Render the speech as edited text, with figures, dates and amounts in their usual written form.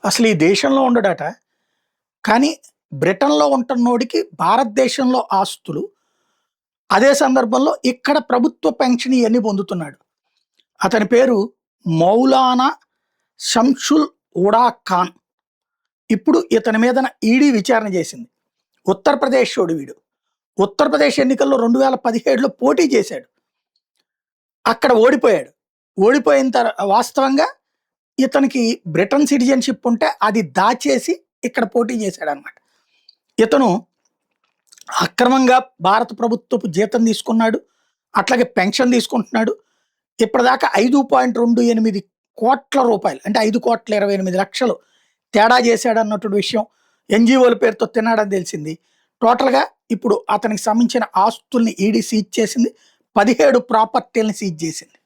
అసలు ఈ దేశంలో ఉండడట. కానీ బ్రిటన్‌లో ఉంటున్నోడికి భారతదేశంలో ఆస్తులు, అదే సందర్భంలో ఇక్కడ ప్రభుత్వ పెన్షన్ ఇయన్నీ పొందుతున్నాడు. అతని పేరు మౌలానా షంషుల్ ఉడా ఖాన్. ఇప్పుడు ఇతని మీదన ఈడీ విచారణ చేసింది. ఉత్తరప్రదేశోడు వీడు. ఉత్తరప్రదేశ్ ఎన్నికల్లో 2017లో పోటీ చేశాడు. అక్కడ ఓడిపోయాడు. ఓడిపోయిన వాస్తవంగా ఇతనికి బ్రిటన్ సిటిజన్‌షిప్ ఉంటే అది దాచేసి ఇక్కడ పోటీ చేశాడనమాట. ఇతను అక్రమంగా భారత ప్రభుత్వపు జీతం తీసుకున్నాడు. అట్లాగే పెన్షన్ తీసుకుంటున్నాడు. ఇప్పటిదాకా రూ. 5.28 కోట్ల అంటే 5,28,00,000 తేడా చేశాడన్నటువంటి విషయం ఎన్‌జీఓల పేరుతో తిన్నాడని తెలిసింది. టోటల్‌గా ఇప్పుడు అతనికి సంబంధించిన ఆస్తుల్ని ఈడీ సీజ్ చేసింది. 17 ప్రాపర్టీలని సీజ్ చేసింది.